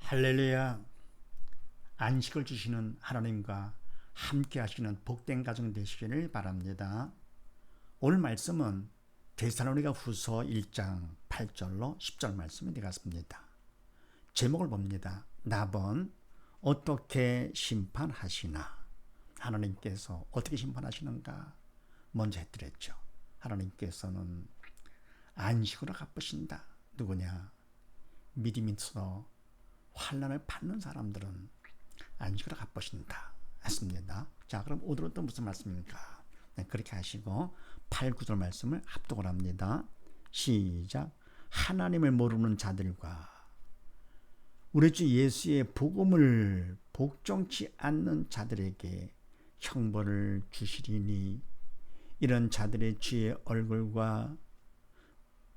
할렐루야. 안식을 주시는 하나님과 함께 하시는 복된 가정 되시기를 바랍니다. 오늘 말씀은 데살로니가 후서 1장 8절로 10절 말씀이 되겠습니다. 제목을 봅니다. 나번 어떻게 심판하시나. 하나님께서 어떻게 심판하시는가 먼저 해드렸죠. 하나님께서는 안식으로 갚으신다. 누구냐? 믿음이 있어 환난을 받는 사람들은 안식으로 갚으신다 했습니다. 자, 그럼 오늘은 또 무슨 말씀입니까? 네, 그렇게 하시고 8, 9절 말씀을 합독을 합니다. 시작. 하나님을 모르는 자들과 우리 주 예수의 복음을 복종치 않는 자들에게 형벌을 주시리니 이런 자들의 주의 얼굴과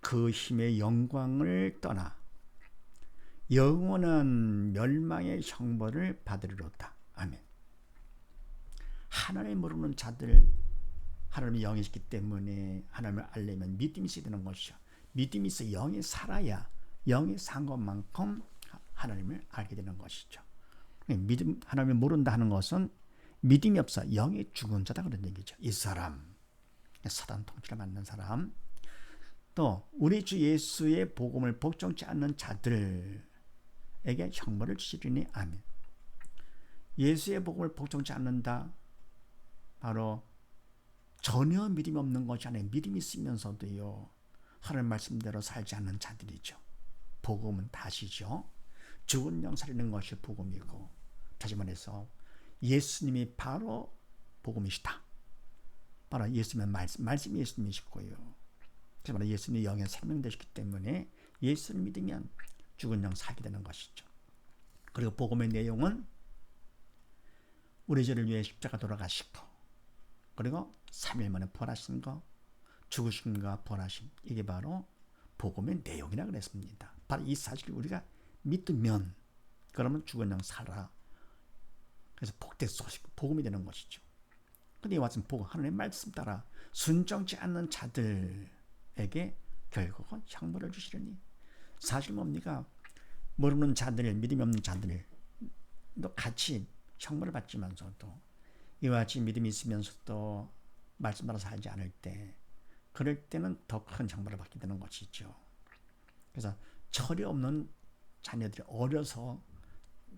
그 힘의 영광을 떠나 영원한 멸망의 형벌을 받으리로다. 아멘. 하나님을 모르는 자들, 하나님이 영이시기 때문에 하나님을 알려면 믿음이 있어야 되는 것이죠. 믿음이 있어 영이 살아야 영이 산 것만큼 하나님을 알게 되는 것이죠. 믿음, 하나님을 모른다 하는 것은 믿음이 없어 영이 죽은 자다 그런 얘기죠. 이 사람, 사단 통치를 받는 사람, 또 우리 주 예수의 복음을 복종치 않는 자들 에게 형벌을 주시리니 아멘. 예수의 복음을 복종치 않는다. 바로 전혀 믿음이 없는 것이 아니라 믿음이 있으면서도요 하나님 말씀대로 살지 않는 자들이죠. 복음은 다시죠. 죽은 영 살리는 것이 복음이고, 다시 말해서 예수님이 바로 복음이시다. 바로 예수님의 말씀이 예수님이시고요. 다시 말해 예수님이 영의 생명 되시기 때문에 예수를 믿으면 죽은 영 살게 되는 것이죠. 그리고 복음의 내용은 우리 죄를 위해 십자가 돌아가시고, 그리고 3일 만에 부활하신 거, 죽으심과 부활하심, 이게 바로 복음의 내용이라 그랬습니다. 바로 이 사실을 우리가 믿으면 그러면 죽은 영 살아. 그래서 복된 소식, 복음이 되는 것이죠. 근데 이와 같은 복음, 하나님의 말씀 따라 순종치 않는 자들에게 결국은 형벌을 주시려니. 사실 뭡니까? 모르는 자들, 믿음이 없는 자들도 같이 형벌을 받지만서도 이와 같이 믿음이 있으면서도 말씀 따라 살지 않을 때, 그럴 때는 더 큰 형벌을 받게 되는 것이죠. 그래서 철이 없는 자녀들이 어려서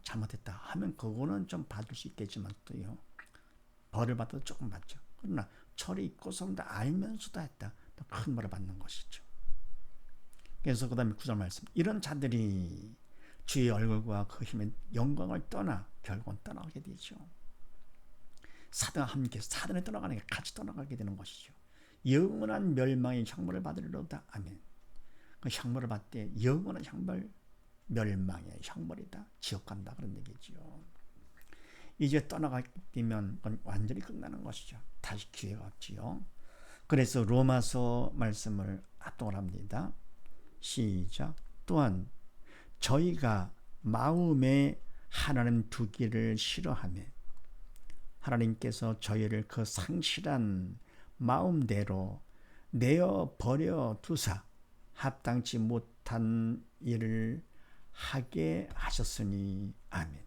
잘못했다 하면 그거는 좀 받을 수 있겠지만 또요 벌을 받아도 조금 받죠. 그러나 철이 있고서 알면서도 했다, 더 큰 벌을 받는 것이죠. 그래서 그 다음에 9절 말씀, 이런 자들이 주의 얼굴과 그 힘의 영광을 떠나 결국은 떠나게 되죠. 사단과 함께 사단에 떠나가는 게 같이 떠나가게 되는 것이죠. 영원한 멸망의 형벌을 받으리로다. 아멘. 그 형벌을 받되 영원한 형벌, 멸망의 형벌이다. 지옥 간다 그런 얘기죠. 이제 떠나가게 되면 그건 완전히 끝나는 것이죠. 다시 기회가 없지요. 그래서 로마서 말씀을 합동을 합니다. 시작. 또한 저희가 마음에 하나님 두기를 싫어하며 하나님께서 저희를 그 상실한 마음대로 내어 버려 두사 합당치 못한 일을 하게 하셨으니 아멘.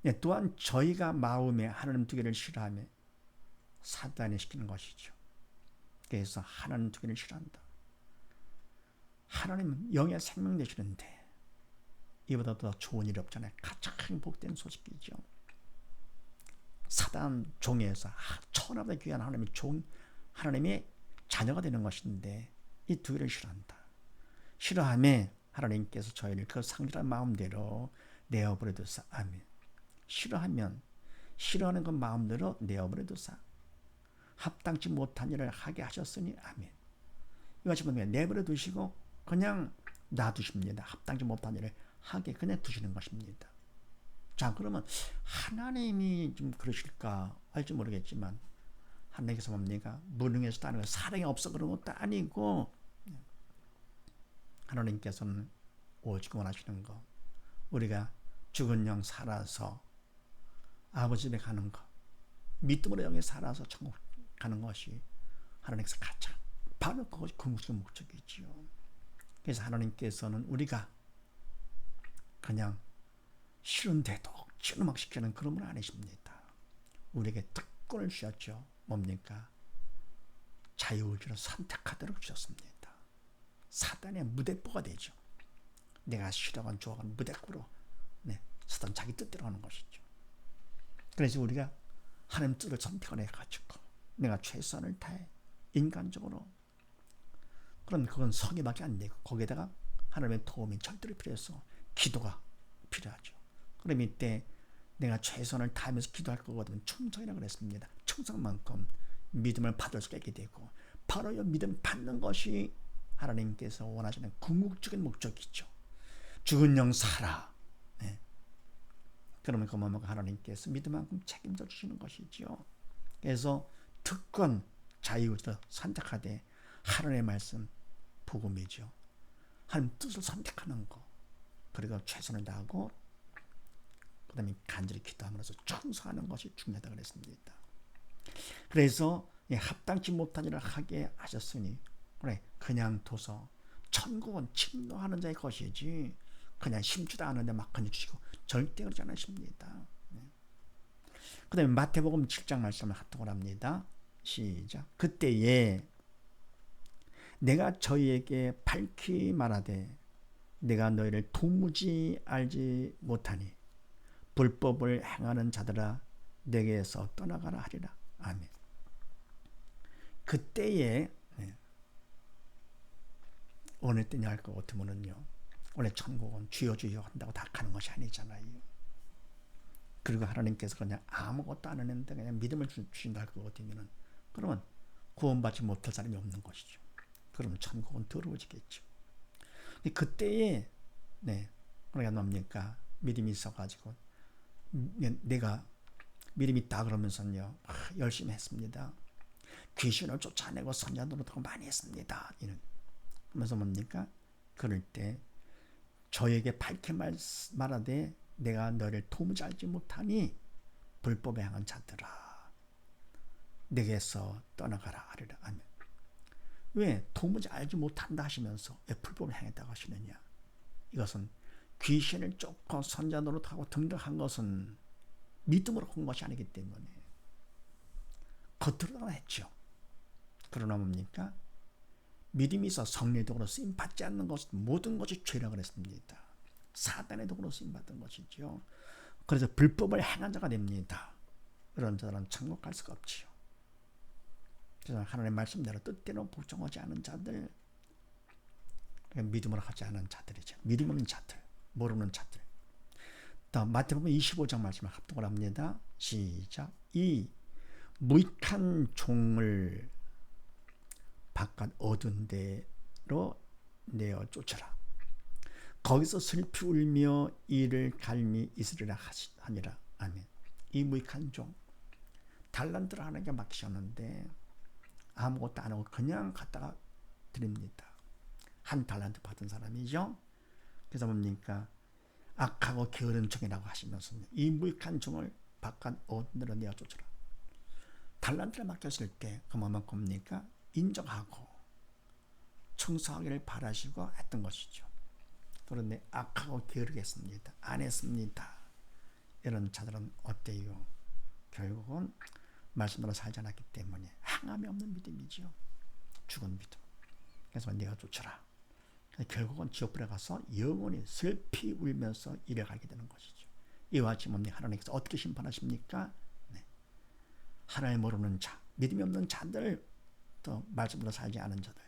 네, 또한 저희가 마음에 하나님 두기를 싫어하며 사단이 시키는 것이죠. 그래서 하나님 두기를 싫어한다. 하나님은 영의 생명 되시는데 이보다 더 좋은 일이 없잖아요. 가장 복된 소식이죠. 사단 종에서 천하보다 귀한 하나님의 종, 하나님의 자녀가 되는 것인데 이 두 개를 싫어한다. 싫어하며 하나님께서 저희를 그 상실한 마음대로 내어버려 두사. 아멘. 싫어하면 싫어하는 그 마음대로 내어버려 두사 합당치 못한 일을 하게 하셨으니 아멘. 이것이 뭐냐면 내버려 두시고 그냥 놔두십니다. 합당치 못한 일을 하게 그냥 두시는 것입니다. 자, 그러면 하나님이 좀 그러실까 할지 모르겠지만 하나님께서 뭡니까? 무능해서도 아니고 사랑이 없어 그런 것도 아니고 하나님께서는 오직 원하시는 거, 우리가 죽은 영 살아서 아버지 집에 가는 거, 믿음으로 영에 살아서 천국 가는 것이 하나님께서 가장 바로 그것이 궁극적 목적이지요. 그래서 하나님께서는 우리가 그냥 싫은데도 억지로 막 시키는 그런 분 아니십니다. 우리에게 특권을 주셨죠. 뭡니까? 자유의지로 선택하도록 주셨습니다. 사단의 무대뽀가 되죠. 내가 싫어하는 좋아하는 무대뽀로 사단 자기 뜻대로 하는 것이죠. 그래서 우리가 하나님 뜻을 선택을 해가지고 내가 최선을 다해 인간적으로, 그럼 그건 성의밖에 안 되고 거기에다가 하나님의 도움이 절대로 필요해서 기도가 필요하죠. 그럼 이때 내가 최선을 다하면서 기도할 거거든 충성이라고 그랬습니다. 충성만큼 믿음을 받을 수 있게 되고, 바로 이 믿음 받는 것이 하나님께서 원하시는 궁극적인 목적이죠. 죽은 영 살아. 그러면 그만큼 하나님께서 믿음만큼 책임져 주시는 것이죠. 그래서 특권, 자유를 선택하되 하나님의 말씀, 복음이죠. 하나님 뜻을 선택하는 거, 그리고 최선을 다하고 그 다음에 간절히 기도하면서 충성하는 것이 중요하다고 그랬습니다. 그래서 합당치 못한 일을 하게 하셨으니 그래 그냥 둬서 천국은 침노하는 자의 것이지 그냥 심지도 않은데 막 건져주시고 절대 그러지 않으십니다. 그 다음에 마태복음 7장 말씀을 합독을 합니다. 시작. 그때에 내가 저희에게 밝히 말하되 내가 너희를 도무지 알지 못하니 불법을 행하는 자들아 내게서 떠나가라 하리라. 아멘. 그때에 어느 때냐 할 것 같으면요, 원래 천국은 주여 주여 한다고 다 가는 것이 아니잖아요. 그리고 하나님께서 그냥 아무것도 안 했는데 그냥 믿음을 주신다 할 것 같으면은 그러면 구원받지 못할 사람이 없는 것이죠. 그러면 천국은 더러워지겠죠. 그때에 그러니까 뭡니까? 믿음이 있어가지고 내가 믿음이 있다 그러면서요 열심히 했습니다. 귀신을 쫓아내고 선자 노릇하고 많이 했습니다. 이런 그러면서 뭡니까? 그럴 때 저에게 밝게 말하되 내가 너를 도무지 알지 못하니 불법에 행한 자들아 내게서 떠나가라 하리라. 아멘. 왜 도무지 알지 못한다 하시면서 왜 불법을 행했다고 하시느냐? 이것은 귀신을 쫓고 선자 노릇하고 등등한 것은 믿음으로 한 것이 아니기 때문에 겉으로는 했죠. 그러나 뭡니까? 믿음이 있어 성령의 도구로 쓰임받지 않는 것은 모든 것이 죄라고 했습니다. 사단의 도구로 쓰임받은 것이죠. 그래서 불법을 행한 자가 됩니다. 그런 자들은 천국 갈 수가 없지요. 그래서 하나님의 말씀대로 뜻대로 복종하지 않은 자들, 믿음으로 하지 않은 자들이죠. 믿음 없는 자들, 모르는 자들. 다음 마태복음 25장 말씀을 합독을 합니다. 시작. 이 무익한 종을 바깥 어두운 데로 내어 쫓아라. 거기서 슬피 울며 이를 갈미 있으리라 하니라. 아멘. 이 무익한 종, 달란트를 하나님께 맡기셨는데 아무것도 안 하고 그냥 갖다가 드립니다. 한 달란트 받은 사람이죠. 그래서 뭡니까? 악하고 게으른 종이라고 하시면서 이 무익한 종을 바깥 어두운 데로 내어 쫓아라. 달란트를 맡겼을 때 그만큼 뭡니까? 인정하고 충성하기를 바라시고 했던 것이죠. 그런데 악하고 게으르게 했습니다. 안 했습니다. 이런 자들은 어때요? 결국은 말씀대로 살지 않았기 때문에 항암이 없는 믿음이죠. 죽은 믿음. 그래서 내가 쫓아라. 결국은 지옥불에 가서 영원히 슬피 울면서 일에 가게 되는 것이죠. 이와 같이 뭡니까? 하나님께서 어떻게 심판하십니까? 하나님 모르는 자, 믿음이 없는 자들, 또 말씀대로 살지 않은 자들,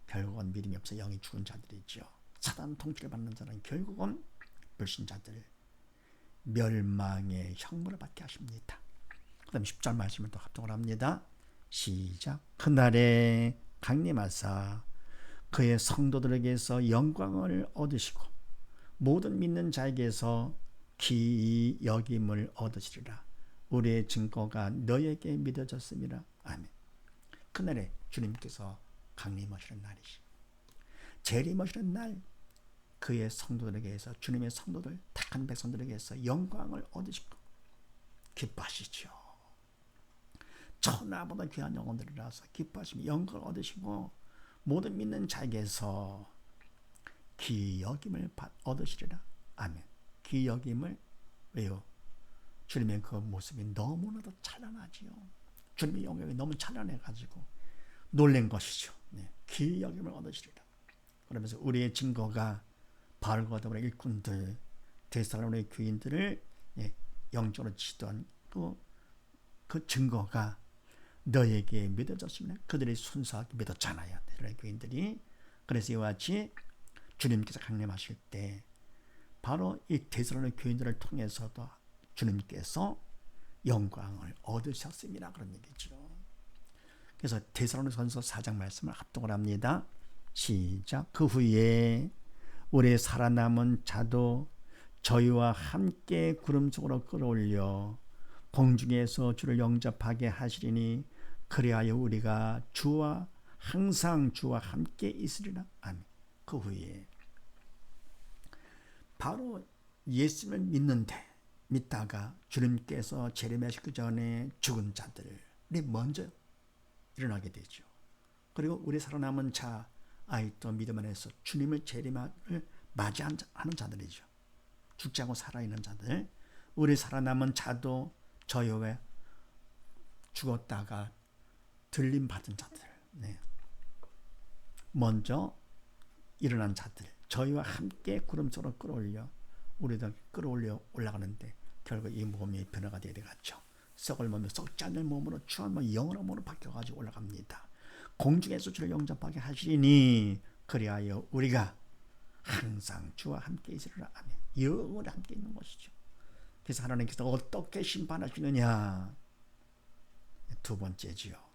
결국은 믿음이 없어 영이 죽은 자들이죠. 사단 통치를 받는 자는 결국은 불신자들, 멸망의 형벌을 받게 하십니다. 그 다음 10절 말씀을 또 합독을 합니다. 시작. 그날에 강림하사 그의 성도들에게서 영광을 얻으시고 모든 믿는 자에게서 기이 여김을 얻으시리라. 우리의 증거가 너에게 믿어졌습니다. 아멘. 그날에 주님께서 강림하시는 날이시. 재림하시는 날 그의 성도들에게서 주님의 성도들 택한 백성들에게서 영광을 얻으시고 기뻐하시죠. 천하보다 귀한 영혼들이라서 기뻐하시며 영광을 얻으시고 모든 믿는 자에게서 기여김을 얻으시리라. 아멘. 귀히 여김을 왜요? 주님의 그 모습이 너무나도 찬란하지요. 주님의 영광이 너무 찬란해가지고 놀란 것이죠. 네. 귀히 여김을 얻으시리라. 그러면서 우리의 증거가 바울과 더불어 일꾼들, 데살로니가 교인들을 영적으로 지도한 그 증거가 너에게 믿어졌으면 그들이 순수하게 믿었잖아요. 데살로니가 교인들이. 그래서 이와 같이 주님께서 강림하실 때 바로 이 데살로니가 교인들을 통해서도 주님께서 영광을 얻으셨습니다. 그런 얘기죠. 그래서 데살로니가전서 4장 말씀을 합독을 합니다. 시작. 그 후에 우리 살아남은 자도 저희와 함께 구름 속으로 끌어올려 공중에서 주를 영접하게 하시리니 그리하여 우리가 항상 주와 함께 있으리라. 아멘. 그 후에 바로 예수를 믿다가 주님께서 재림하시기 전에 죽은 자들이 먼저 일어나게 되죠. 그리고 우리 살아남은 자, 또 믿음 안에서 주님의 재림을 맞이하는 자들이죠. 죽지 않고 살아있는 자들, 우리 살아남은 자도 저희 후에 죽었다가 들림 받은 자들, 먼저 일어난 자들, 저희와 함께 구름 속으로 끌어올려 우리도 끌어올려 올라가는데 결국 이 몸이 변화가 되게 되겠죠. 썩을 몸에 썩지 않는 몸으로 추한 몸 영원한 몸으로 바뀌어가지고 올라갑니다. 공중에서 주를 영접하게 하시리니 그리하여 우리가 항상 주와 함께 있으리라. 아멘. 영원히 함께 있는 것이죠. 그래서 하나님께서 어떻게 심판하시느냐? 두 번째지요.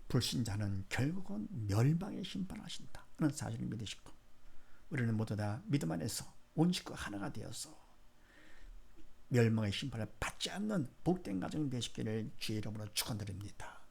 불신자는 결국은 멸망의 심판하신다 하는 사실을 믿으시고 우리는 모두 다 믿음 안에서 온 식구 하나가 되어서 멸망의 심판을 받지 않는 복된 가정이 되시기를 주의 이름으로 축원드립니다.